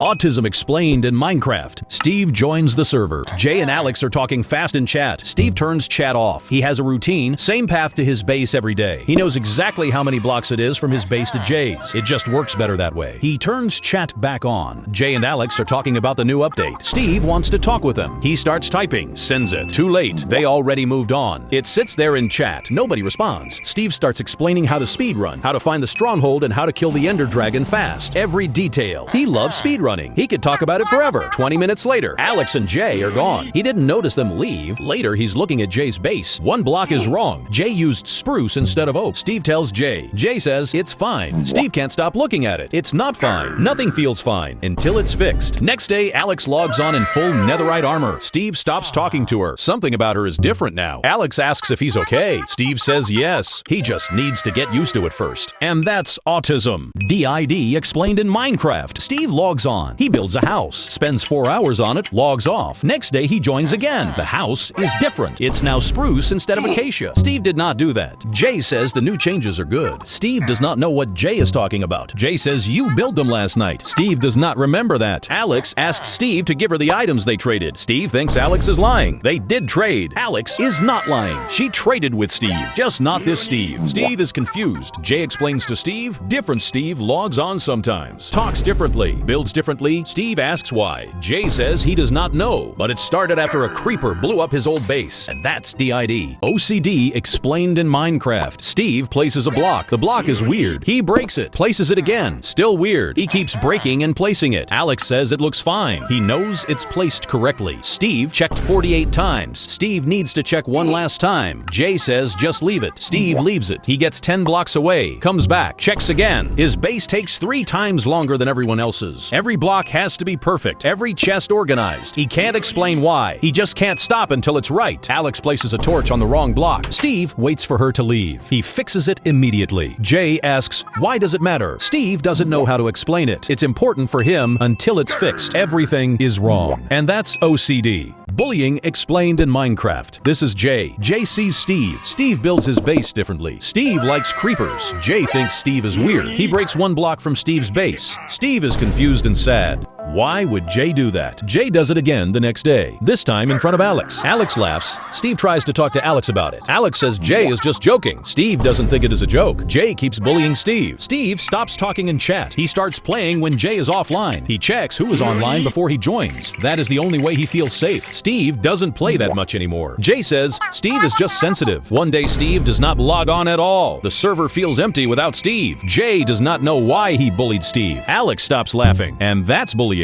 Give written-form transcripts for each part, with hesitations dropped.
Autism Explained in Minecraft. Steve joins the server. Jay and Alex are talking fast in chat. Steve turns chat off. He has a routine, same path to his base every day. He knows exactly how many blocks it is from his base to Jay's. It just works better that way. He turns chat back on. Jay and Alex are talking about the new update. Steve wants to talk with them. He starts typing, sends it. Too late. They already moved on. It sits there in chat. Nobody responds. Steve starts explaining how to speedrun, how to find the stronghold, and how to kill the Ender Dragon fast. Every detail. He loves speedrunning. He could talk about it forever. 20 minutes later, Alex and Jay are gone. He didn't notice them leave. Later, he's looking at Jay's base. One block is wrong. Jay used spruce instead of oak. Steve tells Jay. Jay says it's fine. Steve can't stop looking at it. It's not fine. Nothing feels fine until it's fixed. Next day, Alex logs on in full netherite armor. Steve stops talking to her. Something about her is different now. Alex asks if he's okay. Steve says yes. He just needs to get used to it first. And that's autism. DID Explained in Minecraft. Steve logs on. He builds a house, spends 4 hours on it, logs off. Next day, he joins again. The house is different. It's now spruce instead of acacia. Steve did not do that. Jay says the new changes are good. Steve does not know what Jay is talking about. Jay says you built them last night. Steve does not remember that. Alex asks Steve to give her the items they traded. Steve thinks Alex is lying. They did trade. Alex is not lying. She traded with Steve, just not this Steve. Steve is confused. Jay explains to Steve. Different Steve logs on sometimes. Talks differently. Builds differently. Steve asks why. Jay says he does not know, but it started after a creeper blew up his old base, and that's DID. OCD Explained in Minecraft. Steve places a block. The block is weird. He breaks it, places it again. Still weird. He keeps breaking and placing it. Alex says it looks fine. He knows it's placed correctly. Steve checked 48 times. Steve needs to check one last time. Jay says just leave it. Steve leaves it. He gets 10 blocks away, comes back, checks again. His base takes 3 times longer than everyone else's. Every block has to be perfect, every chest organized. He can't explain why. He just can't stop until it's right. Alex places a torch on the wrong block. Steve waits for her to leave. He fixes it immediately. Jay asks, why does it matter? Steve doesn't know how to explain it. It's important for him until it's fixed. Everything is wrong. And that's OCD. Bullying Explained in Minecraft. This is Jay. Jay sees Steve. Steve builds his base differently. Steve likes creepers. Jay thinks Steve is weird. He breaks 1 block from Steve's base. Steve is confused and sad. Why would Jay do that? Jay does it again the next day, this time in front of Alex. Alex laughs. Steve tries to talk to Alex about it. Alex says Jay is just joking. Steve doesn't think it is a joke. Jay keeps bullying Steve. Steve stops talking in chat. He starts playing when Jay is offline. He checks who is online before he joins. That is the only way he feels safe. Steve doesn't play that much anymore. Jay says Steve is just sensitive. One day Steve does not log on at all. The server feels empty without Steve. Jay does not know why he bullied Steve. Alex stops laughing, and that's bullying.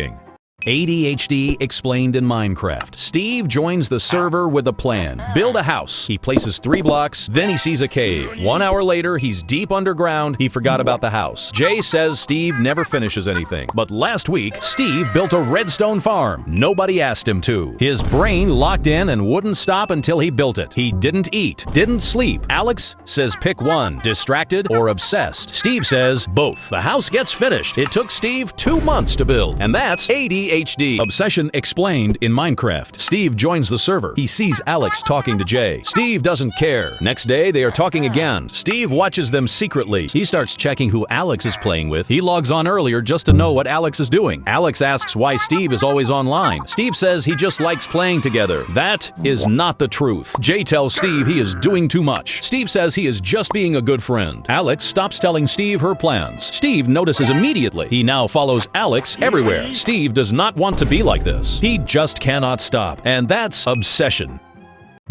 ADHD Explained in Minecraft. Steve joins the server with a plan. Build a house. He places 3 blocks, then he sees a cave. 1 hour later, he's deep underground. He forgot about the house. Jay says Steve never finishes anything. But last week, Steve built a redstone farm. Nobody asked him to. His brain locked in and wouldn't stop until he built it. He didn't eat, didn't sleep. Alex says pick one, distracted or obsessed. Steve says both. The house gets finished. It took Steve 2 months to build. And that's ADHD. Obsession Explained in Minecraft. Steve joins the server. He sees Alex talking to Jay. Steve doesn't care. Next day, they are talking again. Steve watches them secretly. He starts checking who Alex is playing with. He logs on earlier just to know what Alex is doing. Alex asks why Steve is always online. Steve says he just likes playing together. That is not the truth. Jay tells Steve he is doing too much. Steve says he is just being a good friend. Alex stops telling Steve her plans. Steve notices immediately. He now follows Alex everywhere. Steve does not want to be like this. He just cannot stop. And that's obsession.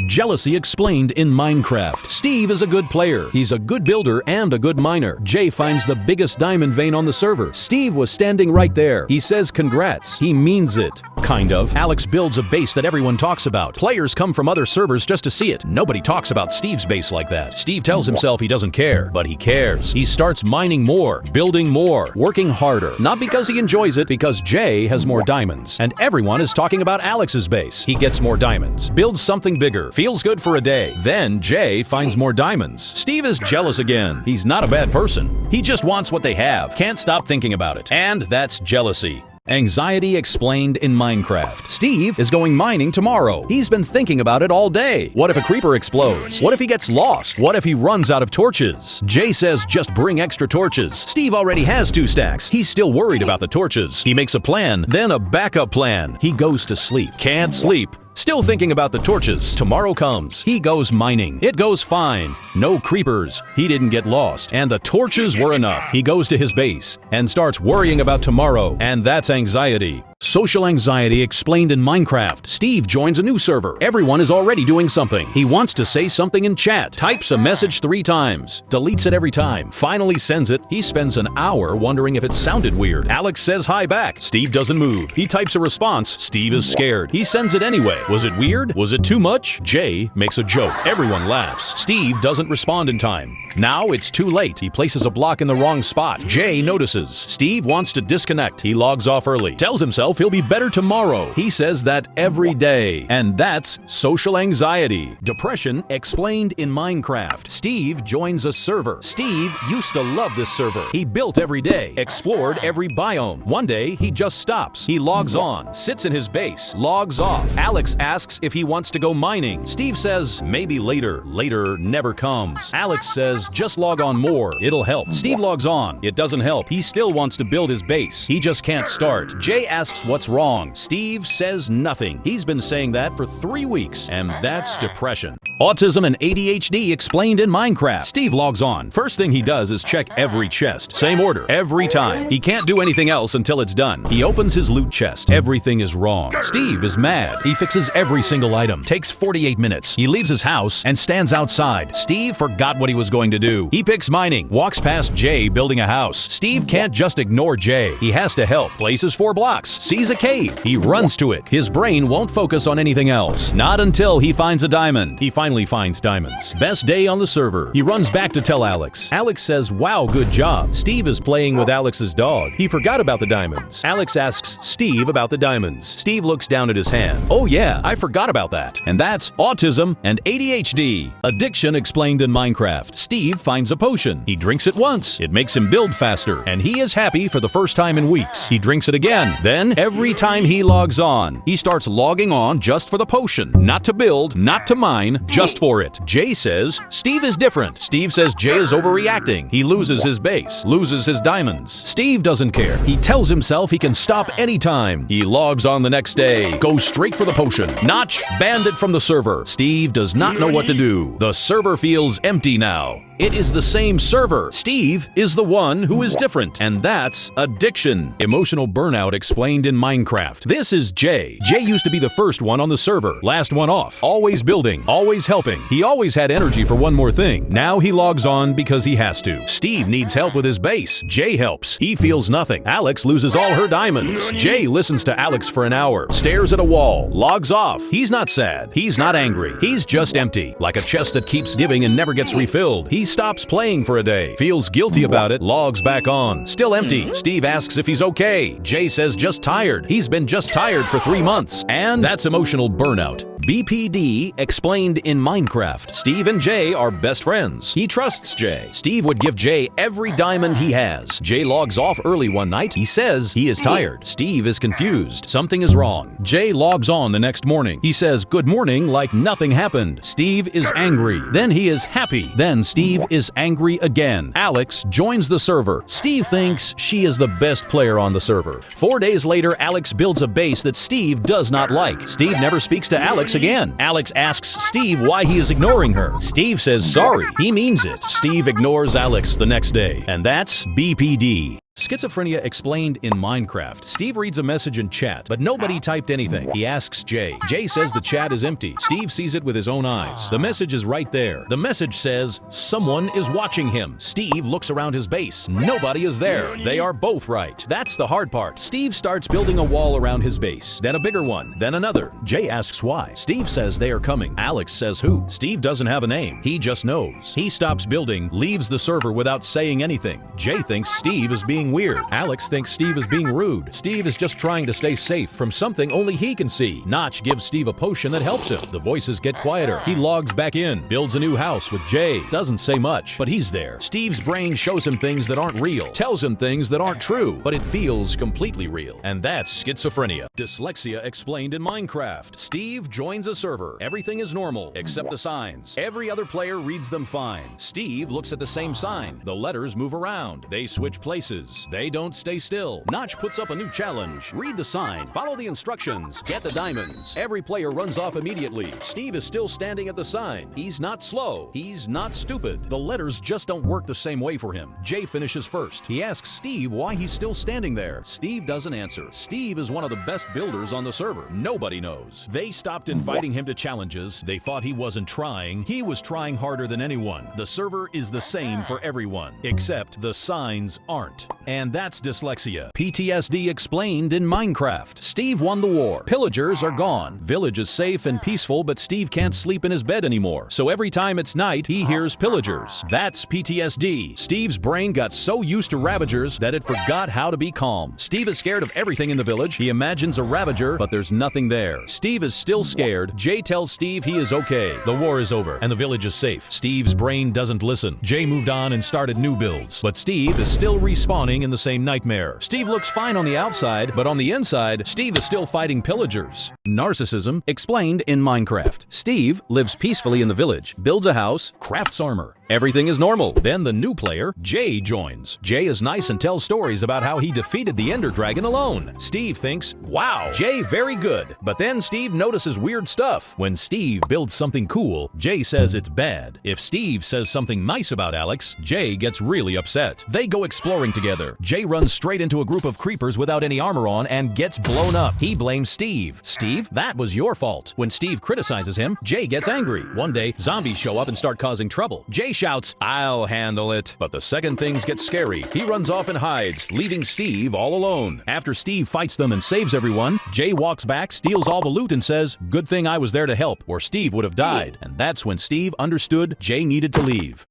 Jealousy Explained in Minecraft. Steve is a good player. He's a good builder and a good miner. Jay finds the biggest diamond vein on the server. Steve was standing right there. He says congrats. He means it. Kind of. Alex builds a base that everyone talks about. Players come from other servers just to see it. Nobody talks about Steve's base like that. Steve tells himself he doesn't care, but he cares. He starts mining more, building more, working harder. Not because he enjoys it, because Jay has more diamonds. And everyone is talking about Alex's base. He gets more diamonds. Builds something bigger. Feels good for a day. Then Jay finds more diamonds. Steve is jealous again. He's not a bad person. He just wants what they have. Can't stop thinking about it. And that's jealousy. Anxiety explained in Minecraft. Steve is going mining tomorrow. He's been thinking about it all day. What if a creeper explodes? What if he gets lost? What if he runs out of torches? Jay says just bring extra torches. Steve already has 2 stacks. He's still worried about the torches. He makes a plan, then a backup plan. He goes to sleep. Can't sleep. Still thinking about the torches. Tomorrow comes. He goes mining. It goes fine. No creepers. He didn't get lost. And the torches were enough. He goes to his base and starts worrying about tomorrow. And that's anxiety. Social anxiety explained in Minecraft. Steve joins a new server. Everyone is already doing something. He wants to say something in chat. Types a message 3 times. Deletes it every time. Finally sends it. He spends an hour wondering if it sounded weird. Alex says hi back. Steve doesn't move. He types a response. Steve is scared. He sends it anyway. Was it weird? Was it too much? Jay makes a joke. Everyone laughs. Steve doesn't respond in time. Now it's too late. He places a block in the wrong spot. Jay notices. Steve wants to disconnect. He logs off early. Tells himself he'll be better tomorrow. He says that every day. And that's social anxiety. Depression explained in Minecraft. Steve joins a server. Steve used to love this server. He built every day, explored every biome. One day, he just stops. He logs on, sits in his base, logs off. Alex asks if he wants to go mining. Steve says, maybe later. Later never comes. Alex says, just log on more. It'll help. Steve logs on. It doesn't help. He still wants to build his base. He just can't start. Jay asks what's wrong. Steve says nothing. He's been saying that for 3 weeks, and that's depression. Autism and ADHD explained in Minecraft. Steve logs on. First thing he does is check every chest. Same order, every time. He can't do anything else until it's done. He opens his loot chest. Everything is wrong. Steve is mad. He fixes every single item. Takes 48 minutes. He leaves his house and stands outside. Steve forgot what he was going to do. He picks mining. Walks past Jay building a house. Steve can't just ignore Jay. He has to help. Places 4 blocks. Sees a cave. He runs to it. His brain won't focus on anything else. Not until he finds a diamond. He finally finds diamonds. Best day on the server. He runs back to tell Alex. Alex says, wow, good job. Steve is playing with Alex's dog. He forgot about the diamonds. Alex asks Steve about the diamonds. Steve looks down at his hand. Oh yeah, I forgot about that. And that's autism and ADHD. Addiction explained in Minecraft. Steve finds a potion. He drinks it once. It makes him build faster. And he is happy for the first time in weeks. He drinks it again. Then, every time he logs on, he starts logging on just for the potion. Not to build, not to mine, just for it. Jay says Steve is different. Steve says Jay is overreacting. He loses his base, loses his diamonds. Steve doesn't care. He tells himself he can stop anytime. He logs on the next day, goes straight for the potion. Notch banned it from the server. Steve does not know what to do. The server feels empty now. It is the same server. Steve is the one who is different, and that's addiction. Emotional burnout explained in Minecraft. This is Jay. Jay used to be the first one on the server, last one off. Always building, always helping. He always had energy for one more thing. Now he logs on because he has to. Steve needs help with his base. Jay helps. He feels nothing. Alex loses all her diamonds. Jay listens to Alex for an hour, stares at a wall, logs off. He's not sad. He's not angry. He's just empty, like a chest that keeps giving and never gets refilled. He stops playing for a day, feels guilty about it, logs back on. Still empty. Steve asks if he's okay. Jay says just tired. He's been just tired for 3 months. And that's emotional burnout. BPD explained in Minecraft. Steve and Jay are best friends. He trusts Jay. Steve would give Jay every diamond he has. Jay logs off early one night. He says he is tired. Steve is confused. Something is wrong. Jay logs on the next morning. He says good morning like nothing happened. Steve is angry. Then he is happy. Then Steve is angry again. Alex joins the server. Steve thinks she is the best player on the server. 4 days later, Alex builds a base that Steve does not like. Steve never speaks to Alex again. Alex asks Steve why he is ignoring her. Steve says sorry. He means it. Steve ignores Alex the next day. And that's BPD. Schizophrenia explained in Minecraft. Steve reads a message in chat, but nobody typed anything. He asks Jay. Jay says the chat is empty. Steve sees it with his own eyes. The message is right there. The message says, someone is watching him. Steve looks around his base. Nobody is there. They are both right. That's the hard part. Steve starts building a wall around his base, then a bigger one, then another. Jay asks why. Steve says they are coming. Alex says who. Steve doesn't have a name. He just knows. He stops building, leaves the server without saying anything. Jay thinks Steve is being being weird. Alex thinks Steve is being rude. Steve is just trying to stay safe from something only he can see. Notch gives Steve a potion that helps him. The voices get quieter. He logs back in, builds a new house with Jay. Doesn't say much, but he's there. Steve's brain shows him things that aren't real, tells him things that aren't true, but it feels completely real. And that's schizophrenia. Dyslexia explained in Minecraft. Steve joins a server. Everything is normal, except the signs. Every other player reads them fine. Steve looks at the same sign. The letters move around. They switch places. They don't stay still. Notch puts up a new challenge. Read the sign. Follow the instructions. Get the diamonds. Every player runs off immediately. Steve is still standing at the sign. He's not slow. He's not stupid. The letters just don't work the same way for him. Jay finishes first. He asks Steve why he's still standing there. Steve doesn't answer. Steve is one of the best builders on the server. Nobody knows. They stopped inviting him to challenges. They thought he wasn't trying. He was trying harder than anyone. The server is the same for everyone, except the signs aren't. And that's dyslexia. PTSD explained in Minecraft. Steve won the war. Pillagers are gone. Village is safe and peaceful, but Steve can't sleep in his bed anymore. So every time it's night, he hears pillagers. That's PTSD. Steve's brain got so used to Ravagers that it forgot how to be calm. Steve is scared of everything in the village. He imagines a Ravager, but there's nothing there. Steve is still scared. Jay tells Steve he is okay. The war is over, and the village is safe. Steve's brain doesn't listen. Jay moved on and started new builds, but Steve is still respawning in the same nightmare. Steve looks fine on the outside, but on the inside, Steve is still fighting pillagers. Narcissism explained in Minecraft. Steve lives peacefully in the village, builds a house, crafts armor. Everything is normal. Then the new player, Jay, joins. Jay is nice and tells stories about how he defeated the Ender Dragon alone. Steve thinks, wow, Jay very good. But then Steve notices weird stuff. When Steve builds something cool, Jay says it's bad. If Steve says something nice about Alex, Jay gets really upset. They go exploring together. Jay runs straight into a group of creepers without any armor on and gets blown up. He blames Steve. Steve, that was your fault. When Steve criticizes him, Jay gets angry. One day, zombies show up and start causing trouble. Jay shouts, I'll handle it. But the second things get scary, he runs off and hides, leaving Steve all alone. After Steve fights them and saves everyone, Jay walks back, steals all the loot and says, good thing I was there to help, or Steve would have died. And that's when Steve understood Jay needed to leave.